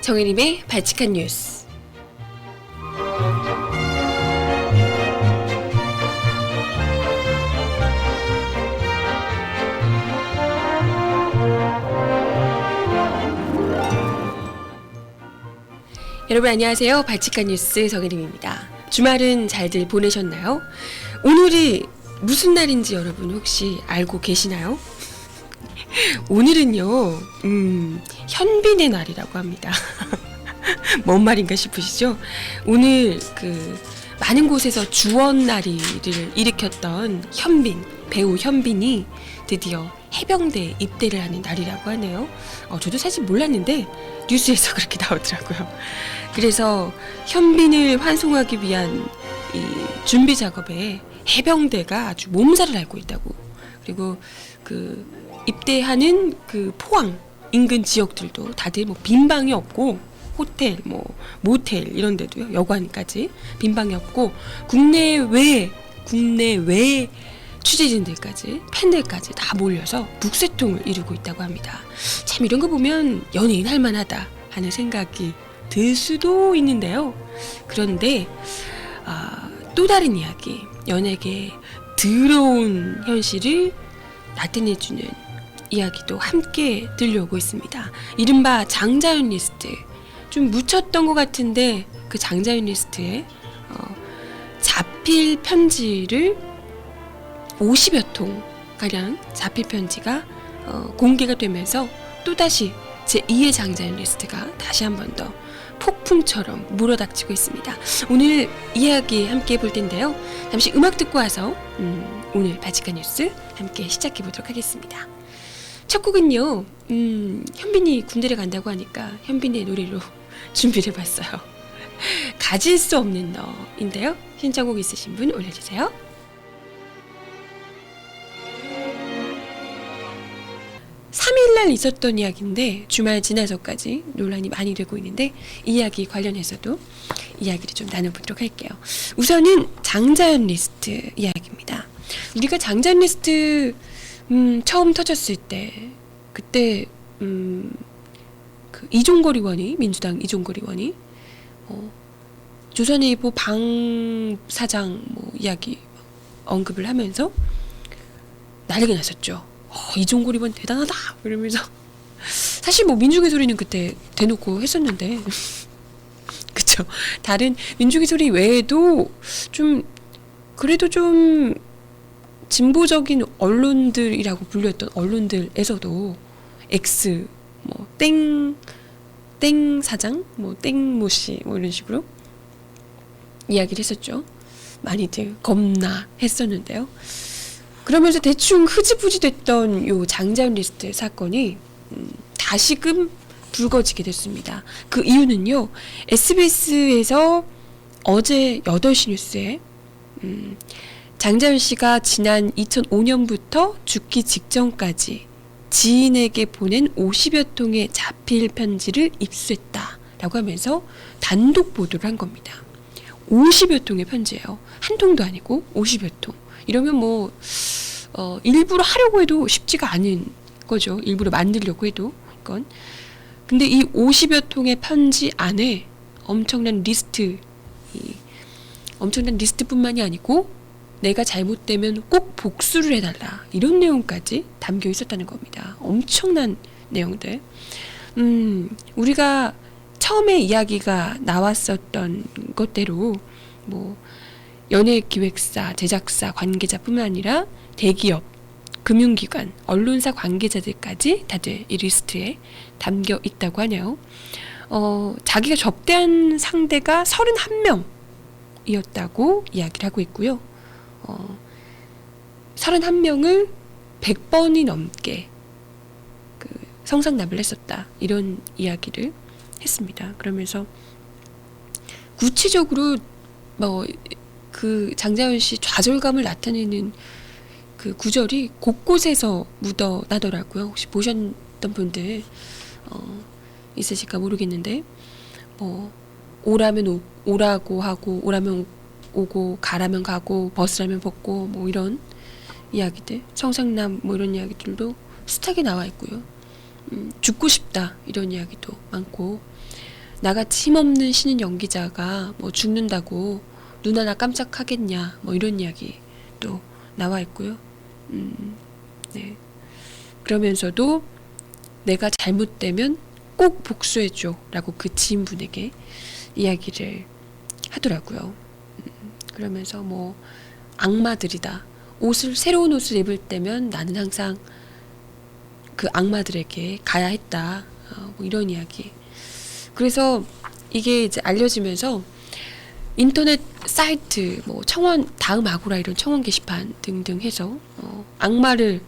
정혜림의 발칙한 뉴스. 여러분 안녕하세요. 발칙한 뉴스 정혜림입니다. 주말은 잘들 보내셨나요? 오늘이 무슨 날인지 여러분 혹시 알고 계시나요? 오늘은요, 현빈의 날이라고 합니다. 뭔 말인가 싶으시죠? 오늘 많은 곳에서 주원나리를 일으켰던 배우 현빈이 드디어 해병대에 입대를 하는 날이라고 하네요. 저도 사실 몰랐는데 뉴스에서 그렇게 나오더라고요. 그래서 현빈을 환송하기 위한 이 준비 작업에 해병대가 아주 몸살을 앓고 있다고. 그리고 입대하는 포항 인근 지역들도 다들 빈 방이 없고 호텔, 모텔 이런 데도요, 여관까지 빈 방이 없고 국내외 취재진들까지 팬들까지 다 몰려서 북새통을 이루고 있다고 합니다. 참 이런 거 보면 연예인 할만하다 하는 생각이 들 수도 있는데요. 그런데 또 다른 이야기, 연예계의 더러운 현실을 나타내주는 이야기도 함께 들려오고 있습니다. 이른바 장자연 리스트. 좀 묻혔던 것 같은데 그 장자연 리스트에 자필 편지를 50여 통가량 자필 편지가 공개가 되면서 또다시 제2의 장자연 리스트가 다시 한 번 더 폭풍처럼 몰아닥치고 있습니다. 오늘 이야기 함께 해볼 텐데요. 잠시 음악 듣고 와서 오늘 발칙한 뉴스 함께 시작해 보도록 하겠습니다. 첫 곡은요, 현빈이 군대를 간다고 하니까 현빈의 노래로 준비를 해봤어요. 가질 수 없는 너인데요. 신청곡 있으신 분 올려주세요. 3일날 있었던 이야기인데 주말 지나서까지 논란이 많이 되고 있는데 이 이야기 관련해서도 이야기를 좀 나눠보도록 할게요. 우선은 장자연 리스트 이야기입니다. 우리가 장자연 리스트 처음 터졌을 때 그때 이종걸 의원이, 민주당 이종걸 의원이 조선일보 방 사장 이야기 언급을 하면서 난리가 났었죠. 이종걸 의원 대단하다 이러면서 사실 민중의 소리는 그때 대놓고 했었는데 그쵸. 다른 민중의 소리 외에도 그래도 좀 진보적인 언론들이라고 불렸던 언론들에서도 X 땡 사장 땡모 씨 이런 식으로 이야기를 했었죠. 많이들 겁나 했었는데요. 그러면서 대충 흐지부지 됐던 요 장자연 리스트 사건이 다시금 불거지게 됐습니다. 그 이유는요, SBS에서 어제 8시 뉴스에 장자연 씨가 지난 2005년부터 죽기 직전까지 지인에게 보낸 50여 통의 자필 편지를 입수했다라고 하면서 단독 보도를 한 겁니다. 50여 통의 편지예요. 한 통도 아니고 50여 통. 이러면 일부러 하려고 해도 쉽지가 않은 거죠. 일부러 만들려고 해도 이건. 근데 이 50여 통의 편지 안에 엄청난 리스트뿐만이 아니고 내가 잘못되면 꼭 복수를 해달라 이런 내용까지 담겨 있었다는 겁니다. 엄청난 내용들. 우리가 처음에 이야기가 나왔었던 것대로 연예기획사, 제작사, 관계자뿐만 아니라 대기업, 금융기관, 언론사 관계자들까지 다들 이 리스트에 담겨 있다고 하네요. 자기가 접대한 상대가 31명이었다고 이야기를 하고 있고요. 31명을 100번이 넘게 성상납을 했었다 이런 이야기를 했습니다. 그러면서 구체적으로 장자연 씨 좌절감을 나타내는 그 구절이 곳곳에서 묻어나더라고요. 혹시 보셨던 분들 있으실까 모르겠는데 오라면 오라고 하고 오라면 오고 가라면 가고 벗으라면 벗고 이런 이야기들, 성상남 이런 이야기들도 숱하게 나와 있고요. 죽고 싶다 이런 이야기도 많고 나같이 힘없는 신인 연기자가 뭐 죽는다고 눈 하나 깜짝하겠냐, 뭐 이런 이야기 또 나와 있고요. 네. 그러면서도 내가 잘못되면 꼭 복수해줘 라고 그 지인분에게 이야기를 하더라고요. 그러면서 뭐 악마들이다, 새로운 옷을 입을 때면 나는 항상 그 악마들에게 가야 했다, 뭐 이런 이야기. 그래서 이게 이제 알려지면서 인터넷 사이트, 뭐 청원, 다음 아고라 이런 청원 게시판 등등 해서 악마를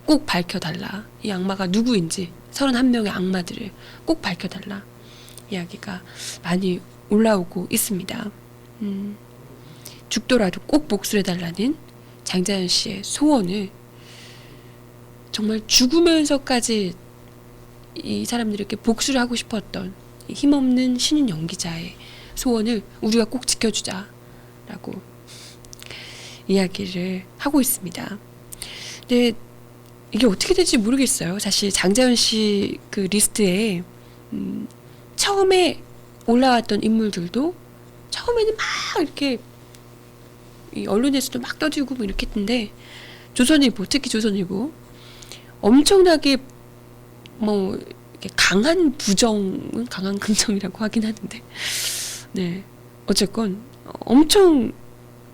꼭 밝혀달라, 이 악마가 누구인지 31명의 악마들을 꼭 밝혀달라 이야기가 많이 올라오고 있습니다. 죽더라도 꼭 복수해달라는 장자연 씨의 소원을 정말 죽으면서까지 이 사람들에게 복수를 하고 싶었던 이 힘없는 신인 연기자의 소원을 우리가 꼭 지켜주자라고 이야기를 하고 있습니다. 근데 이게 어떻게 될지 모르겠어요. 사실 장자연 씨 그 리스트에 처음에 올라왔던 인물들도 처음에는 막 이렇게 이 언론에서도 막 떠들고 뭐 이렇게 했는데, 조선일보, 특히 조선일보 엄청나게 뭐 이렇게 강한 부정은 강한 긍정이라고 하긴 하는데, 네, 어쨌건 엄청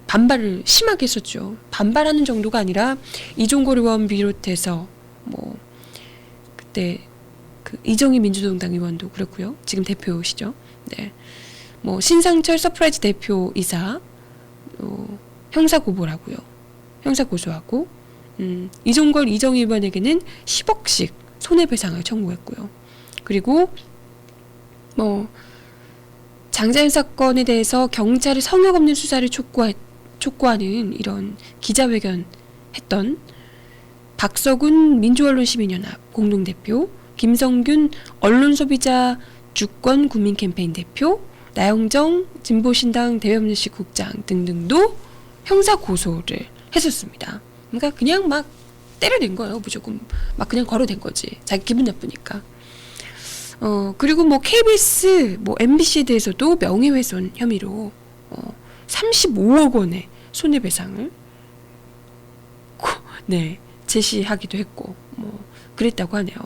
반발을 심하게 했었죠. 반발하는 정도가 아니라 이종걸 의원 비롯해서 뭐 그때 그 이정희 민주노동당 의원도 그렇고요. 지금 대표시죠. 네, 뭐 신상철 서프라이즈 대표이사 형사 고소라고요. 형사 고소하고 이종걸 이정희 의원에게는 10억씩 손해배상을 청구했고요. 그리고 뭐 장자연 사건에 대해서 경찰이 성역 없는 수사를 촉구하는 이런 기자회견 했던 박서군 민주언론시민연합 공동대표, 김성균 언론소비자 주권 국민 캠페인 대표, 나영정 진보신당 대외협력실 국장 등등도 형사 고소를 했었습니다. 그러니까 그냥 막 때려낸 거예요. 무조건 막 그냥 걸어댄 거지. 자기 기분 나쁘니까. 그리고 뭐 KBS, 뭐 MBC에 대해서도 명예훼손 혐의로 35억 원의 손해배상을 네, 제시하기도 했고 뭐 그랬다고 하네요.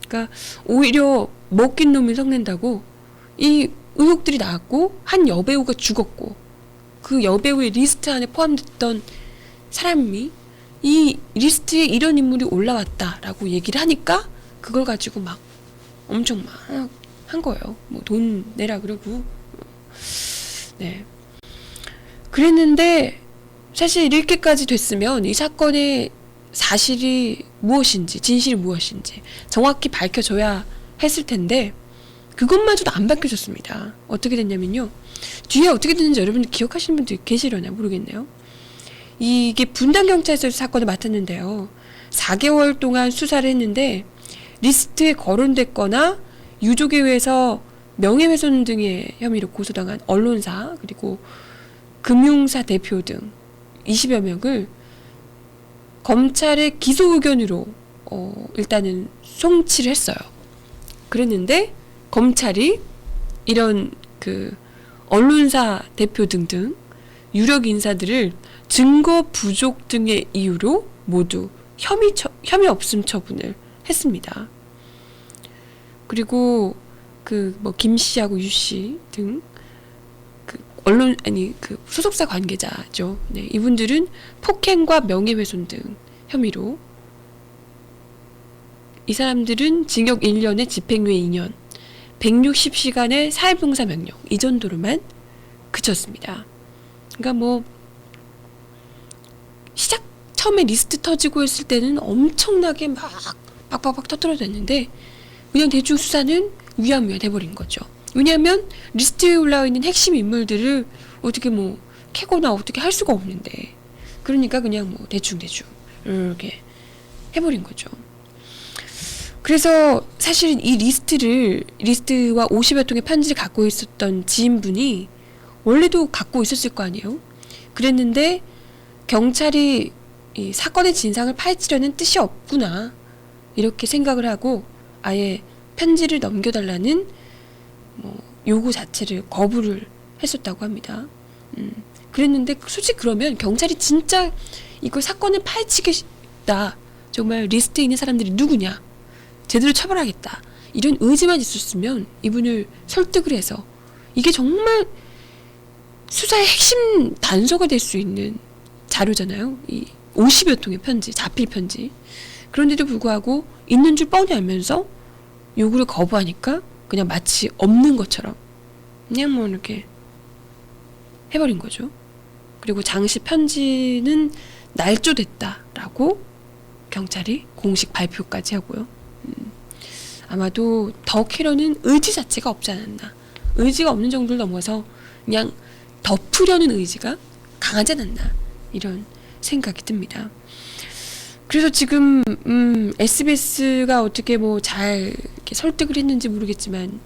그러니까 오히려 먹긴 놈이 성낸다고 이 의혹들이 나왔고, 한 여배우가 죽었고 그 여배우의 리스트 안에 포함됐던 사람이 이 리스트에 이런 인물이 올라왔다라고 얘기를 하니까 그걸 가지고 막 엄청 막 한 거예요. 뭐 돈 내라 그러고. 네. 그랬는데 사실 이렇게까지 됐으면 이 사건의 사실이 무엇인지, 진실이 무엇인지 정확히 밝혀져야 했을 텐데 그것마저도 안 밝혀졌습니다. 어떻게 됐냐면요, 뒤에 어떻게 됐는지 여러분들 기억하시는 분들 계시려나 모르겠네요. 이게 분당경찰서에서 사건을 맡았는데요, 4개월 동안 수사를 했는데 리스트에 거론됐거나 유족에 의해서 명예훼손 등의 혐의로 고소당한 언론사, 그리고 금융사 대표 등 20여 명을 검찰의 기소 의견으로 일단은 송치를 했어요. 그랬는데 검찰이 이런 그 언론사 대표 등등 유력 인사들을 증거 부족 등의 이유로 모두 혐의 없음 처분을 했습니다. 그리고 그 뭐 김 씨하고 유 씨 등 그 그 소속사 관계자죠. 네, 이분들은 폭행과 명예훼손 등 혐의로 이 사람들은 징역 1년에 집행유예 2년, 160시간의 사회봉사 명령 이 정도로만 그쳤습니다. 그러니까 뭐 처음에 리스트 터지고 했을 때는 엄청나게 막 빡빡빡 터뜨려졌는데 그냥 대충 수사는 위야무야 돼버린 거죠. 왜냐하면 리스트에 올라와 있는 핵심 인물들을 어떻게 뭐 캐거나 어떻게 할 수가 없는데, 그러니까 그냥 뭐 대충 이렇게 해버린 거죠. 그래서 사실은 이 리스트와 50여 통의 편지를 갖고 있었던 지인분이 원래도 갖고 있었을 거 아니에요. 그랬는데 경찰이 이 사건의 진상을 파헤치려는 뜻이 없구나 이렇게 생각을 하고 아예 편지를 넘겨달라는 뭐 요구 자체를 거부를 했었다고 합니다. 그랬는데 솔직히 그러면 경찰이 진짜 이거 사건을 파헤치겠다, 정말 리스트에 있는 사람들이 누구냐, 제대로 처벌하겠다, 이런 의지만 있었으면 이분을 설득을 해서, 이게 정말 수사의 핵심 단서가 될 수 있는 자료잖아요. 이 50여 통의 편지, 자필 편지. 그런데도 불구하고 있는 줄 뻔히 알면서 요구를 거부하니까 그냥 마치 없는 것처럼 그냥 뭐 이렇게 해버린 거죠. 그리고 장씨 편지는 날조됐다라고 경찰이 공식 발표까지 하고요. 아마도 더 캐런은 의지 자체가 없지 않았나, 의지가 없는 정도를 넘어서 그냥 덮으려는 의지가 강하지 않았나, 이런 생각이 듭니다. 그래서 지금 SBS가 어떻게 뭐 잘 설득을 했는지 모르겠지만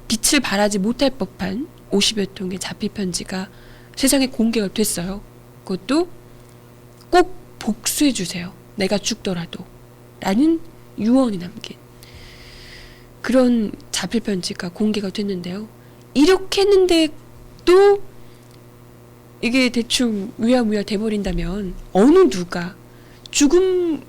빛을 발하지 못할 법한 50여 통의 자필 편지가 세상에 공개가 됐어요. 그것도 꼭 복수해 주세요, 내가 죽더라도 라는 유언이 남긴 그런 자필 편지가 공개가 됐는데요. 이렇게 했는데 또 이게 대충 위야무야 돼버린다면 어느 누가 죽음의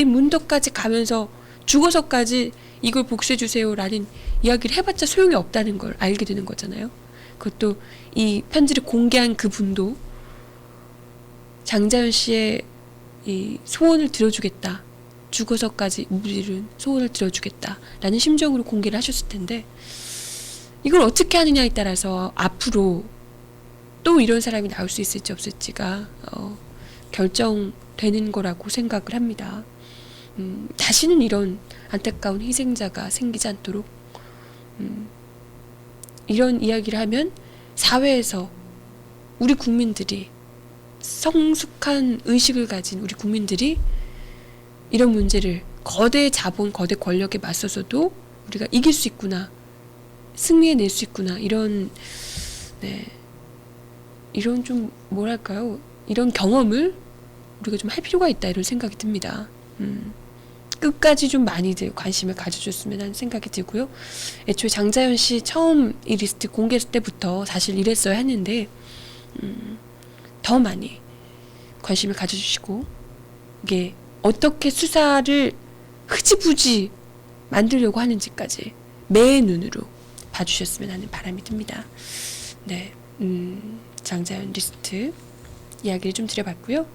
문턱까지 가면서 죽어서까지 이걸 복수해주세요 라는 이야기를 해봤자 소용이 없다는 걸 알게 되는 거잖아요. 그것도 이 편지를 공개한 그분도 장자연 씨의 이 소원을 들어주겠다, 죽어서까지 우리는 소원을 들어주겠다 라는 심정으로 공개를 하셨을 텐데, 이걸 어떻게 하느냐에 따라서 앞으로 또 이런 사람이 나올 수 있을지 없을지가 결정되는 거라고 생각을 합니다. 다시는 이런 안타까운 희생자가 생기지 않도록 이런 이야기를 하면 사회에서 우리 국민들이, 성숙한 의식을 가진 우리 국민들이 이런 문제를 거대 자본, 거대 권력에 맞서서도 우리가 이길 수 있구나, 승리해낼 수 있구나, 이런 이런 좀 뭐랄까요, 이런 경험을 우리가 좀 할 필요가 있다, 이런 생각이 듭니다. 끝까지 좀 많이들 관심을 가져줬으면 하는 생각이 들고요. 애초에 장자연 씨 처음 이 리스트 공개했을 때부터 사실 이랬어야 했는데 더 많이 관심을 가져주시고 이게 어떻게 수사를 흐지부지 만들려고 하는지까지 매의 눈으로 봐주셨으면 하는 바람이 듭니다. 네, 장자연 리스트 이야기를 좀 드려봤고요.